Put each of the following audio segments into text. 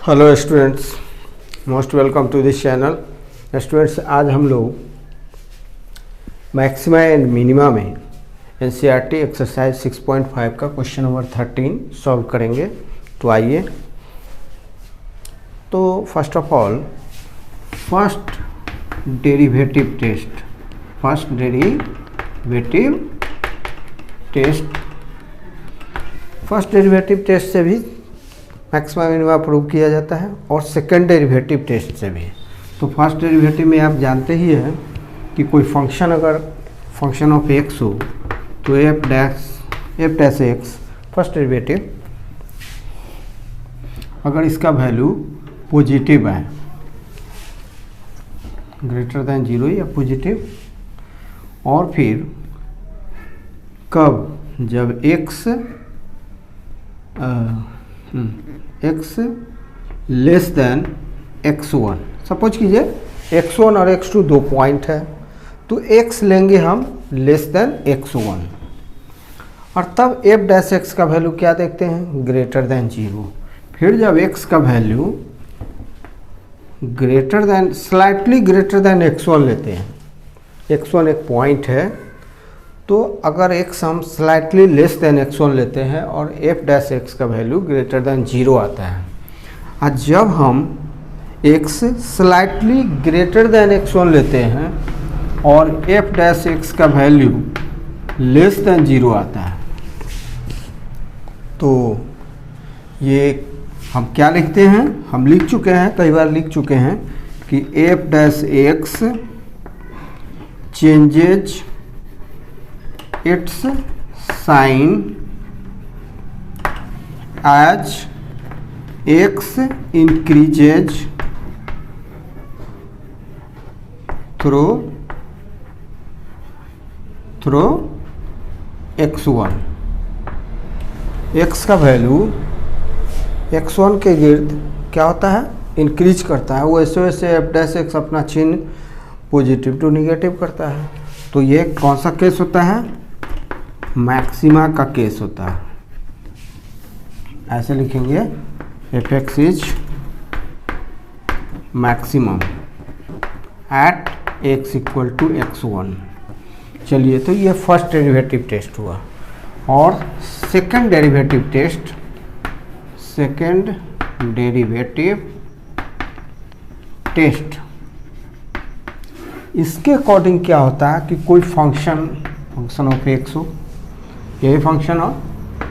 Hello students, most welcome to this channel. Students, आज हम लोग मैक्सिमा एंड मिनिमा में एनसीईआरटी एक्सरसाइज 6.5 का क्वेश्चन नंबर 13 सॉल्व करेंगे। तो आइए, तो first of all first derivative test से भी मैक्सिमा मिनिमा प्रूव किया जाता है और सेकंड डेरिवेटिव टेस्ट से भी। तो फर्स्ट डेरिवेटिव में आप जानते ही हैं कि कोई फंक्शन अगर फंक्शन ऑफ एक्स हो तो F dash x first derivative, अगर इसका वैल्यू पॉजिटिव है ग्रेटर देन 0 या पॉजिटिव, और फिर कब, जब x less than x1। Suppose कीजिए x1 और x2 दो पॉइंट है, तो x लेंगे हम लेस देन x1, और तब f डैश x का वैल्यू क्या देखते हैं, ग्रेटर देन 0। फिर जब x का value greater than, slightly greater than x1 लेते हैं, x1 एक पॉइंट है, तो अगर x हम स्लाइटली लेस देन x1 लेते हैं और f डैश x का वैल्यू ग्रेटर देन 0 आता है, और जब हम x slightly greater than x1 लेते हैं और f डैश x का वैल्यू लेस देन 0 आता है, तो ये हम क्या लिखते हैं, हम लिख चुके हैं, कई बार लिख चुके हैं कि f dash x changes its sign as x increases through x1। x का वैल्यू x1 के गिर्द क्या होता है, इंक्रीज करता है, वैसे वैसे एफ डैश एक्स अपना चिन्ह पॉजिटिव टू निगेटिव करता है। तो ये कौन सा केस होता है, मैक्सिमा का केस होता है। ऐसे लिखेंगे F X is maximum at X equal to x1। चलिए, तो ये फर्स्ट डेरिवेटिव टेस्ट हुआ। और सेकंड डेरिवेटिव टेस्ट, इसके अकॉर्डिंग क्या होता है कि कोई फंक्शन ऑफ एक्स हो, यही फंक्शन हो,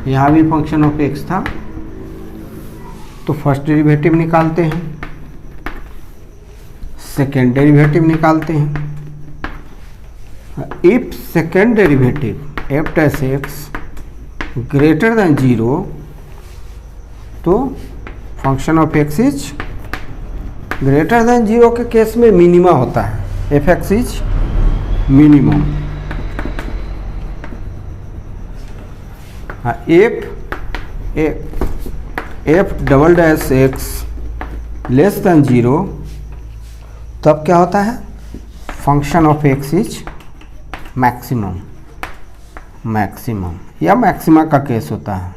यहाँ भी फंक्शन ऑफ एक्स था, तो फर्स्ट डेरिवेटिव निकालते हैं, सेकेंड डेरिवेटिव निकालते हैं। If second derivative F dash x greater than 0, तो function of x is greater than 0 के केस में मिनिमा होता है, F X is minimum. F double dash x less than 0, तब क्या होता है, function of x is maximum या मैक्सिमा का केस होता है,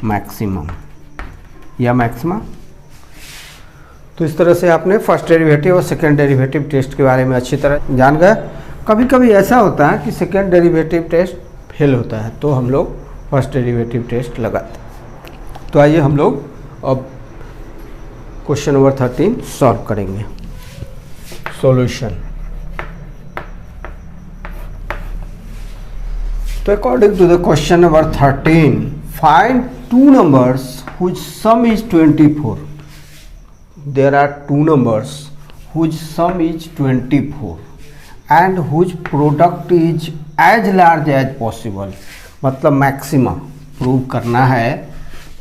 मैक्सिमम या मैक्सिमा। तो इस तरह से आपने फर्स्ट डेरिवेटिव और सेकेंड डेरिवेटिव टेस्ट के बारे में अच्छी तरह जान गए। कभी कभी ऐसा होता है कि सेकेंड डेरिवेटिव टेस्ट फेल होता है, तो हम लोग फर्स्ट डेरिवेटिव टेस्ट लगाते हैं। तो आइए हम लोग अब क्वेश्चन नंबर 13 सॉल्व करेंगे। सॉल्यूशन। तो according to the question number 13, find two numbers whose sum is 24. There are two numbers whose sum is 24 and whose product is as large as possible। मतलब मैक्सिमा प्रूव करना है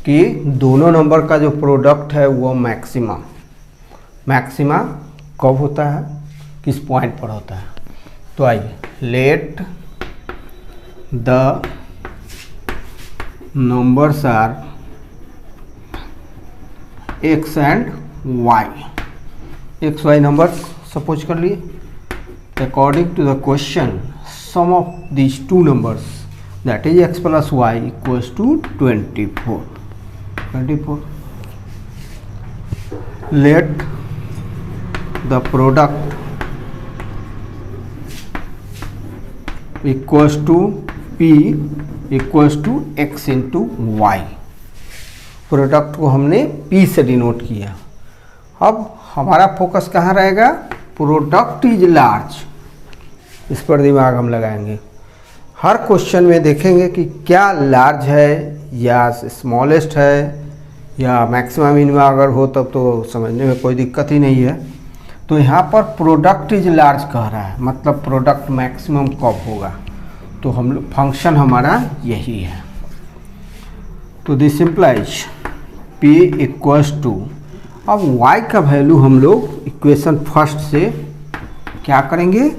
कि दोनों number का जो product है वो मैक्सिमा कब होता है, किस पॉइंट पर होता है। तो आइए, let the numbers are x and y, x y number suppose कर लिए। According to the question, sum of these two numbers that is x plus y equals to 24। 24. Let the product equals to P equals to x into y. Product को हमने P से denote किया। अब हमारा focus कहाँ रहेगा? Product is large, इस पर दिमाग हम लगाएंगे। हर क्वेश्चन में देखेंगे कि क्या लार्ज है या स्मॉलेस्ट है या मैक्सिमम मिनिमम अगर हो तब तो समझने में कोई दिक्कत ही नहीं है। तो यहाँ पर प्रोडक्ट इज लार्ज कह रहा है, मतलब प्रोडक्ट मैक्सिमम कब होगा, तो हम फंक्शन हमारा यही है। तो this implies P equals to, अब y का वैल्यू हम लोग इक्वेशन फर्स्ट से क्या करेंगे,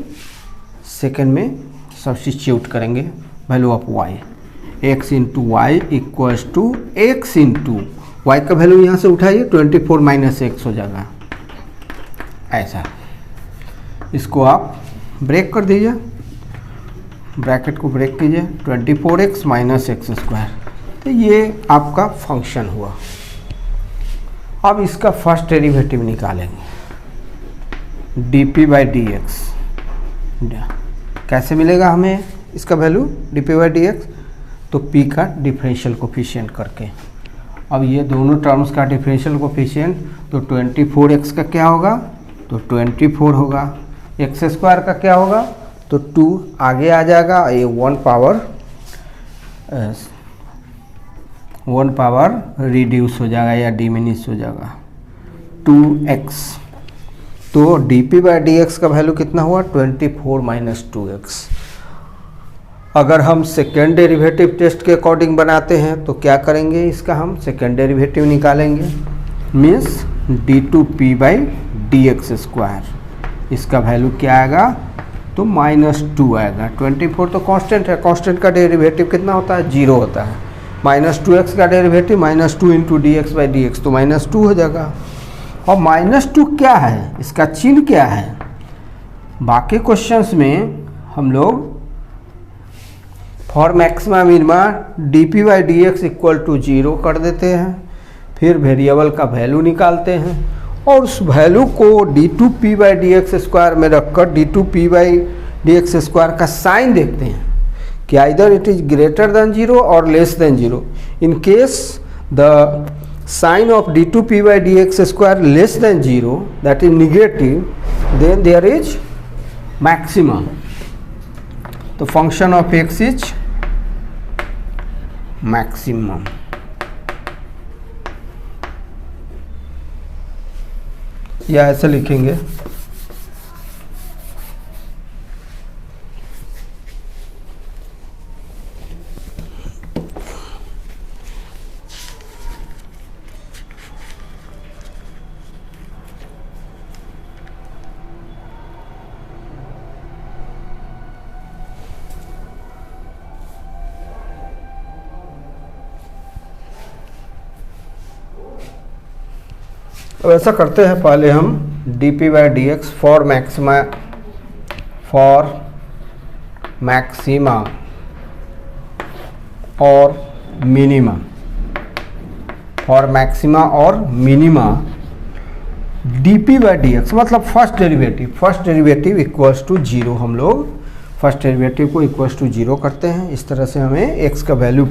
सेकेंड में सब्स्टिट्यूट करेंगे। Value of y x into y equals to x into y का वैल्यू यहाँ से उठाइए, 24 माइनस एक्स हो जाएगा ऐसा। इसको आप ब्रेक कर दीजिए, ब्रैकेट को ब्रेक कीजिए, 24x माइनस एक्स स्क्वायर, तो ये आपका फंक्शन हुआ। अब इसका फर्स्ट डेरिवेटिव निकालेंगे, dp बाई डी एक्स। कैसे मिलेगा हमें इसका value dp by d x? तो p का डिफरेंशियल कोफिशिएंट करके। अब ये दोनों टर्म्स का डिफरेंशियल कोफिशिएंट, तो 24x का क्या होगा, तो 24 होगा। एक्स स्क्वायर का क्या होगा, तो 2 आगे आ जाएगा, ये 1 पावर रिड्यूस हो जाएगा या डिमिनिश हो जाएगा, 2x। तो dp बाई डी एक्स का वैल्यू कितना हुआ, 24 माइनस 2x। अगर हम सेकेंड डेरिवेटिव टेस्ट के अकॉर्डिंग बनाते हैं तो क्या करेंगे, इसका हम सेकेंड डेरिवेटिव निकालेंगे, means d2p by d x square. इसका वैल्यू क्या आएगा, तो -2 आएगा। 24 तो कांस्टेंट है, कांस्टेंट का डेरिवेटिव कितना होता है, 0 होता है। -2x का derivative -2 into d x by d x, तो -2 हो जाएगा। और -2 क्या है, इसका चिन्ह क्या है? बाकी क्वेश्चंस में हम लोग for maxima minima dp by d x equal to 0 कर देते हैं, फिर वेरिएबल का वैल्यू निकालते हैं और उस वैल्यू को d2p by d x square में रखकर d2p by d x square का साइन देखते हैं कि either it is greater than 0 और less than 0। In case the sign of d2p by d x square less than 0, that is negative, then there is maximum. तो function of x is maximum. या ऐसे लिखेंगे, अब ऐसा करते हैं, पहले हम dp by d x for maxima और मिनिमा, फॉर मैक्सिमा और minima dp by d x मतलब फर्स्ट डेरिवेटिव इक्वल्स टू 0। हम लोग फर्स्ट डेरिवेटिव को इक्वल्स टू 0 करते हैं। इस तरह से हमें x का वैल्यू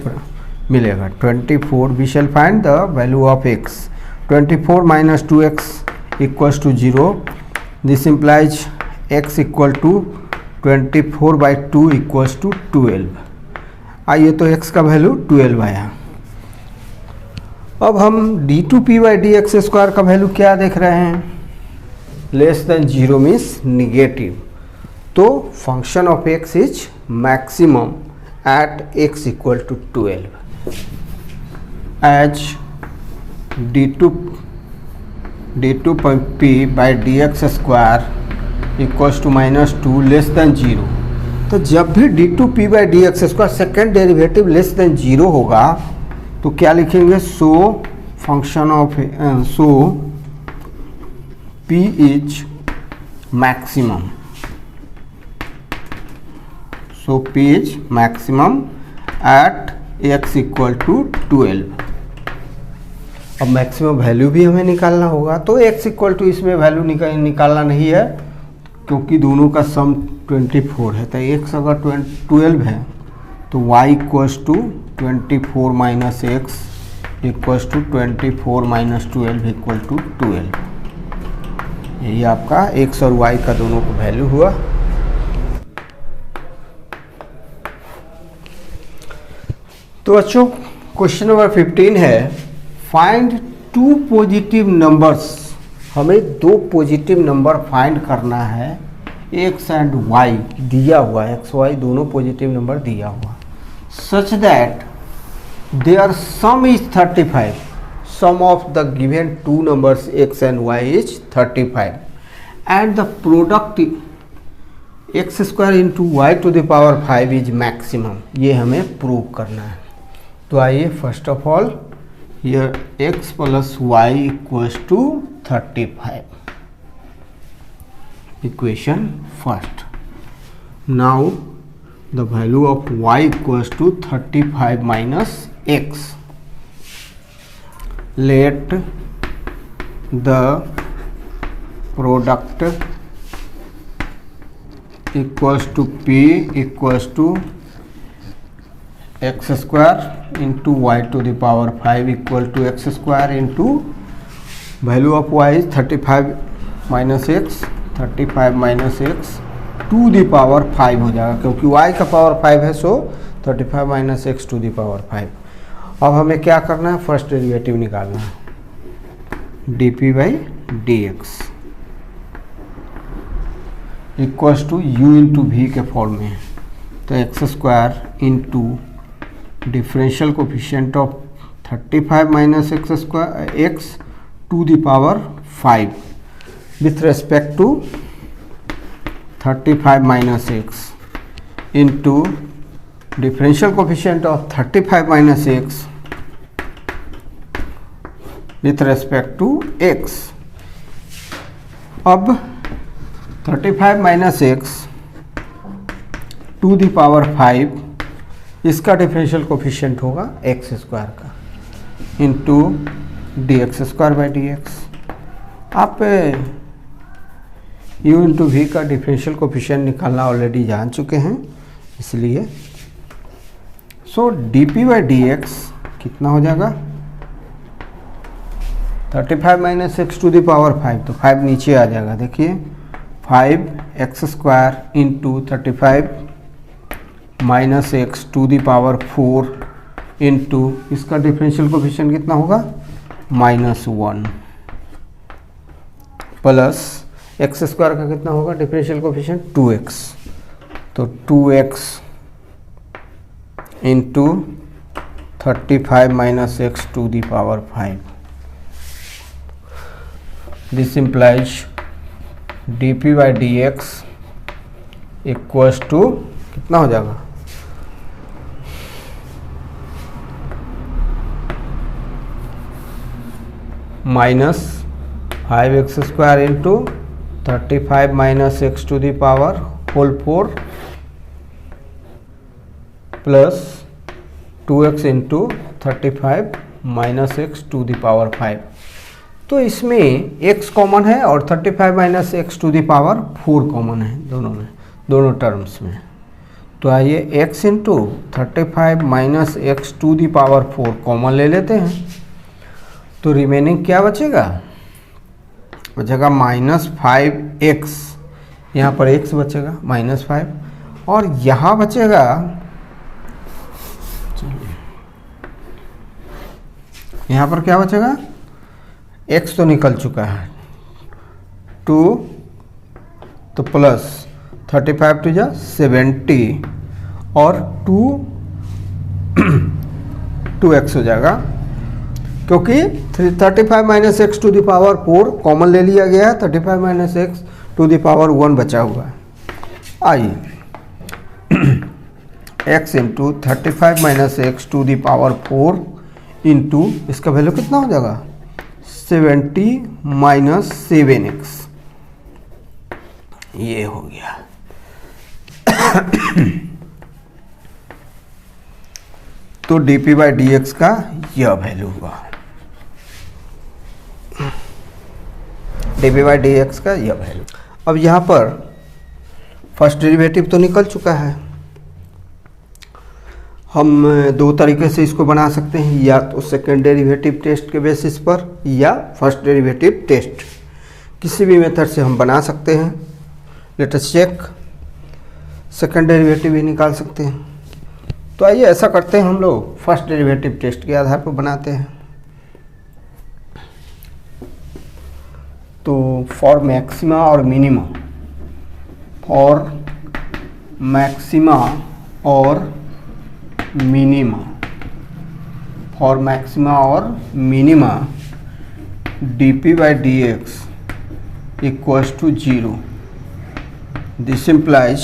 मिलेगा 24। We shall find the value of x। 24 minus 2x equals to 0। This implies x equal to 24 by 2 equals to 12। आइए तो x का वैल्यू 12 आया। अब हम d2p by d x square का वैल्यू क्या देख रहे हैं, लेस देन 0 मीन्स निगेटिव। तो function of x is maximum at x equal to 12 as d2p by d x square equals to -2 less than 0। तो जब भी d2p by d x square second derivative less than 0 होगा तो क्या लिखेंगे, so function of so p is maximum. So p is maximum at x equal to 12। अब maximum value भी हमें निकालना होगा, तो x इक्वल टू इसमें वैल्यू निकालना नहीं है क्योंकि दोनों का सम 24 है। तो x अगर 12 है तो y equals to 24 minus x equals to 24 minus 12 equal to 12। यही आपका x और y का दोनों का वैल्यू हुआ। तो बच्चों क्वेश्चन नंबर 15 है, फाइंड टू पॉजिटिव नंबर्स। हमें दो पॉजिटिव नंबर फाइंड करना है, x एंड y दिया हुआ है, x y दोनों पॉजिटिव नंबर दिया हुआ, such that their sum is 35। Sum of the given two numbers x and y is 35 and the product x square into y to the power 5 is maximum. ये हमें prove करना है। तो आइए first of all here x plus y equals to 35, equation first. Now the value of y equals to 35 minus x। Let the product equals to p equals to x square into y to the power 5 equal to x square into value of y 35 minus x, 35 minus x to the power 5 हो जाएगा क्योंकि y का पावर 5 है, so 35 minus x to the power 5। अब हमें क्या करना है, फर्स्ट डेरिवेटिव निकालना है, d p by d x equals to u into v के फॉर्म में। तो x square into differential coefficient of 35 minus x square x to the power 5 with respect to 35 minus x into differential coefficient of 35 minus x with respect to x. अब 35 minus x to the power 5, इसका differential coefficient होगा x square का into d x square by d x. आप u into v का differential coefficient निकालना already जान चुके हैं, इसलिए so d p by d x कितना हो जाएगा, 35 minus x to the power 5, तो 5 नीचे आ जाएगा। देखिए 5 x square into 35 minus x to the power 4 into इसका डिफरेंशियल कोफिशिएंट कितना होगा, -1 प्लस एक्स स्क्वायर का कितना होगा डिफरेंशियल कोफिशिएंट 2x, तो 2x into 35 minus x to the power 5। This implies d p by d x equals to कितना हो जाएगा, -5x square into 35 minus x to the power whole 4 plus 2x into 35 minus x to the power 5। तो इसमें x common है और 35 minus x to the power 4 common है दोनों में, दोनों टर्म्स में। तो आइए x into 35 minus x to the power 4 common ले लेते हैं, तो रिमेनिंग क्या बचेगा, बचेगा -5x, यहाँ पर x बचेगा -5 और यहाँ बचेगा, यहाँ पर क्या बचेगा, x तो निकल चुका है 2, तो प्लस 35 टू जा 70 और 2x हो जाएगा क्योंकि 35 minus x to the power 4 common ले लिया गया है, 35 minus x to the power 1 बचा हुआ है। आइए x into 35 minus x to the power 4 into इसका वैल्यू कितना हो जाएगा 70 माइनस 7x, ये हो गया। तो d p by d x का यह वैल्यू हुआ। dp/dx का यह वैल्यू। अब यहाँ पर फर्स्ट डेरिवेटिव तो निकल चुका है। हम दो तरीके से इसको बना सकते हैं, या तो सेकेंड डेरिवेटिव टेस्ट के बेसिस पर या फर्स्ट डेरिवेटिव टेस्ट, किसी भी मेथड से हम बना सकते हैं। Let us check, second derivative भी निकाल सकते हैं। तो आइए ऐसा करते हैं, हम लोग फर्स्ट डेरिवेटिव टेस्ट के आधार पर बनाते हैं। तो फॉर मैक्सिमा और मिनिमा, फॉर मैक्सिमा और मिनिमा, फॉर मैक्सिमा और minima dp/dx equals to 0। This implies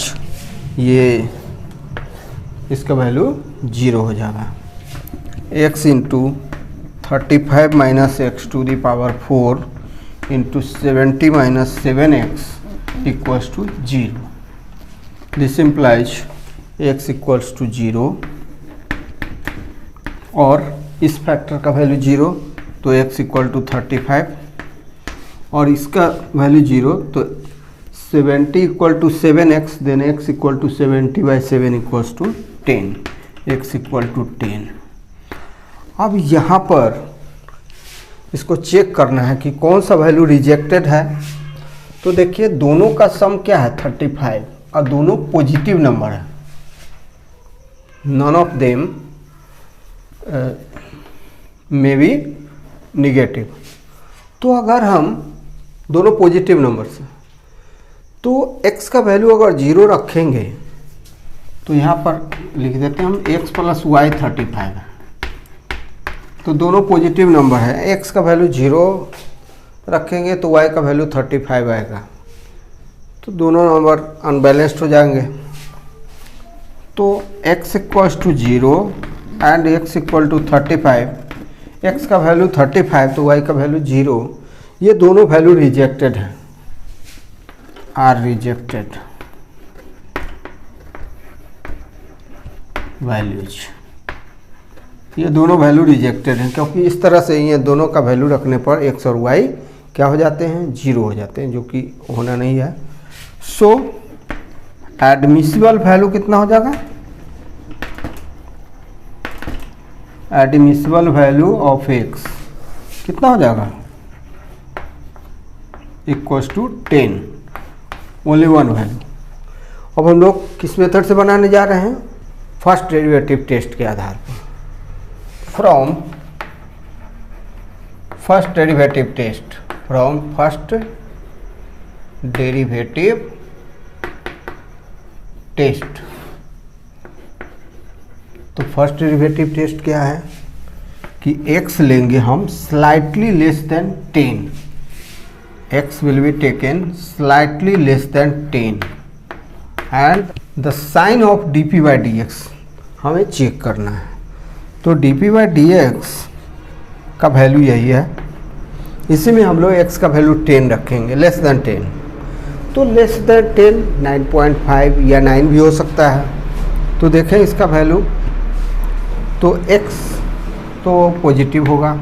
ये इसका वैल्यू 0 हो जाएगा। x into 35 minus x to the power 4 into 70 minus 7x equals to 0। This implies x equals to 0 और इस factor का value 0, तो x इक्वल टू 35 और इसका वैल्यू 0, तो 70 equal to 7x, then x equal to 70/7 equals to 10, x equal to 10। अब यहाँ पर इसको चेक करना है कि कौन सा वैल्यू रिजेक्टेड है। तो देखिए दोनों का सम क्या है 35 और दोनों पॉजिटिव नंबर है, none of them may be negative. तो अगर हम दोनों पॉजिटिव नंबर से, तो x का वैल्यू अगर 0 रखेंगे तो यहाँ पर लिख देते हैं हम x प्लस वाई 35 है। तो दोनों पॉजिटिव नंबर है, x का वैल्यू 0 रखेंगे तो y का वैल्यू 35 आएगा, तो दोनों नंबर अनबैलेंस्ड हो जाएंगे। तो x equals to 0 and x equal to 35, x का वैल्यू 35 तो y का वैल्यू 0, ये दोनों वैल्यू रिजेक्टेड हैं, आर रिजेक्टेड वैल्यूज। ये दोनों वैल्यू रिजेक्टेड हैं क्योंकि इस तरह से ये दोनों का वैल्यू रखने पर x और y क्या हो जाते हैं, 0 हो जाते हैं, जो कि होना नहीं है। सो एडमिसिबल वैल्यू कितना हो जाएगा, एडमिसिबल वैल्यू ऑफ x कितना हो जाएगा, equals to 10, only one value. अब हम लोग किस मेथड से बनाने जा रहे हैं, फर्स्ट डेरिवेटिव टेस्ट के आधार पर। From first derivative test, from first derivative test. तो फर्स्ट डेरिवेटिव टेस्ट क्या है कि x लेंगे हम slightly less than 10, x will be taken slightly less than 10 and the sign of dp/dx हमें चेक करना है। तो dp/dx का वैल्यू यही है, इसी में हम लोग x का वैल्यू 10 रखेंगे, लेस देन 10। तो लेस देन 10 9.5 या 9 भी हो सकता है। तो देखें इसका वैल्यू, तो x तो पॉजिटिव होगा,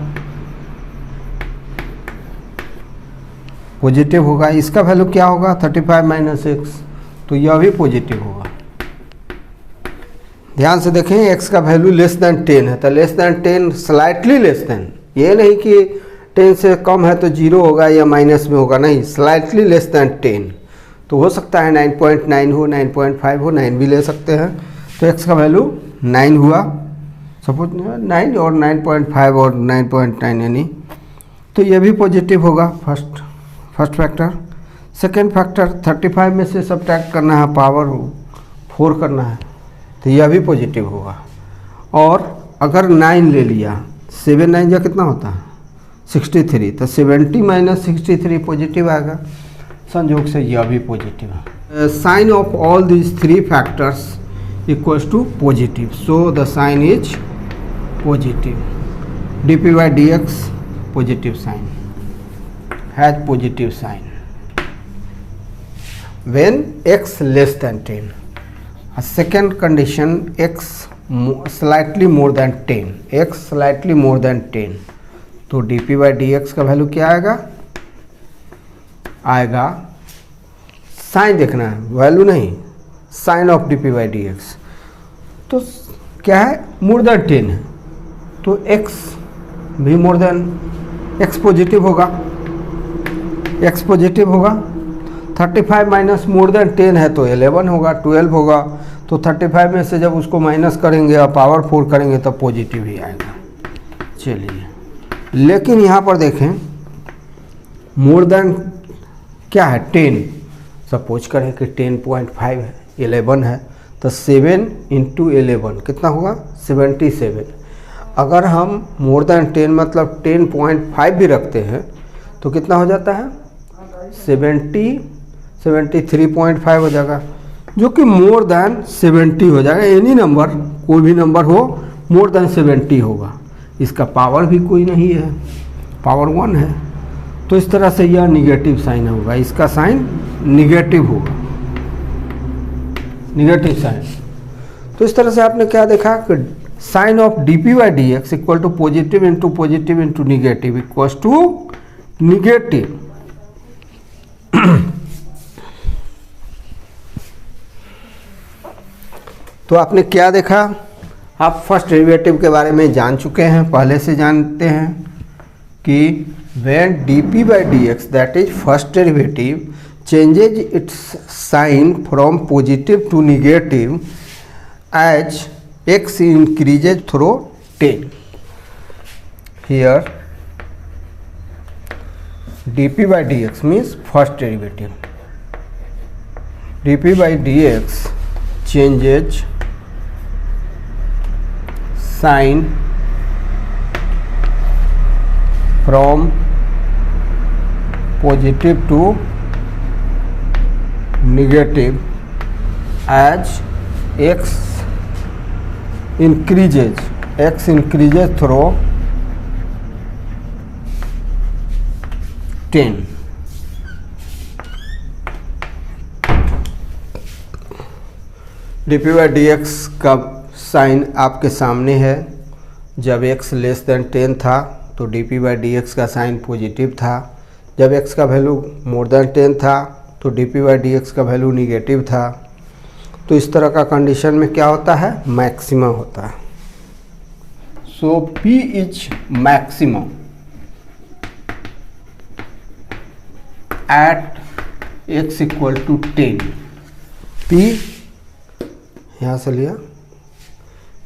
पॉजिटिव होगा, इसका वैल्यू क्या होगा 35 माइनस एक्स, तो यह भी पॉजिटिव होगा। ध्यान से देखें x का वैल्यू लेस देन 10 है, तो less than 10 slightly less then, ये नहीं कि 10 से कम है तो 0 होगा या माइनस में होगा, नहीं, स्लाइटली लेस देन 10। तो हो सकता है 9.9 हो, 9.5 हो, 9 भी ले सकते हैं। तो x का वैल्यू 9 हुआ, सपोज 9 और 9.5 और 9.9 यानी, तो ये भी पॉजिटिव होगा फर्स्ट फैक्टर। सेकेंड फैक्टर 35 में से सब्ट्रैक्ट करना है, पावर 4 करना है, तो यह भी पॉजिटिव होगा। और अगर 9 ले लिया, 7 9 या कितना होता है 63, तो 70 माइनस 63 पॉजिटिव आएगा, संयोग से यह भी पॉजिटिव है। Sign of all these 3 factors equals to positive, so the sign is positive. dp/dx positive sign, has positive sign when x less than 10. A second condition, x slightly more than 10, x slightly more than 10, तो d p by d x का value क्या आएगा sign देखना है, value नहीं, sign of d p by d x. तो क्या है, मोर देन 10 है, तो x भी मोर देन, x पॉजिटिव होगा, x पॉजिटिव होगा। 35 माइनस मोर देन 10 है तो 11 होगा, 12 होगा। तो 35 में से जब उसको माइनस करेंगे और पावर 4 करेंगे तब पॉजिटिव ही आएगा। चलिए, लेकिन यहाँ पर देखें मोर देन क्या है 10, सपोज करें कि 10.5 है, 11 है, तो 7 इंटू 11 कितना होगा 77। अगर हम मोर देन 10 मतलब 10.5 भी रखते हैं तो कितना हो जाता है 73.5 हो जाएगा, जो कि मोर देन 70 हो जाएगा। एनी नंबर, कोई भी नंबर हो मोर देन 70 होगा। इसका पावर भी कोई नहीं है, पावर 1 है। तो इस तरह से यह निगेटिव साइन होगा, इसका साइन निगेटिव होगा, निगेटिव साइन। तो इस तरह से आपने क्या देखा कि sign of d p by d x equal to positive into negative equals to negative. तो आपने क्या देखा, आप फर्स्ट डेरिवेटिव के बारे में जान चुके हैं, पहले से जानते हैं कि when dp by dx that is first derivative changes its sign from positive to negative as x increases through 10. Here dp by dx means first derivative. dp by dx changes sign from positive to negative as x increases through 10. dp by dx का sign आपके सामने है। जब x less than 10 था तो dp by d x का sign positive था। जब x का वैल्यू मोर देन 10 था तो dp बाई डी एक्स का वैल्यू निगेटिव था। तो इस तरह का कंडीशन में क्या होता है, मैक्सिमा होता है। So p is maximum at x equal to 10। p यहाँ से लिया,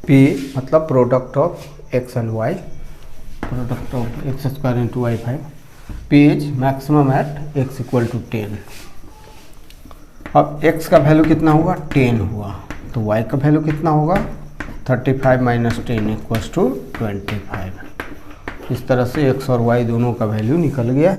p मतलब product of x and y, product of x square into y 5। p is maximum at x equal to 10। अब x का वैल्यू कितना होगा 10 हुआ, तो y का वैल्यू कितना होगा 35 माइनस 10 इक्वल्स टू 25। इस तरह से x और y दोनों का वैल्यू निकल गया।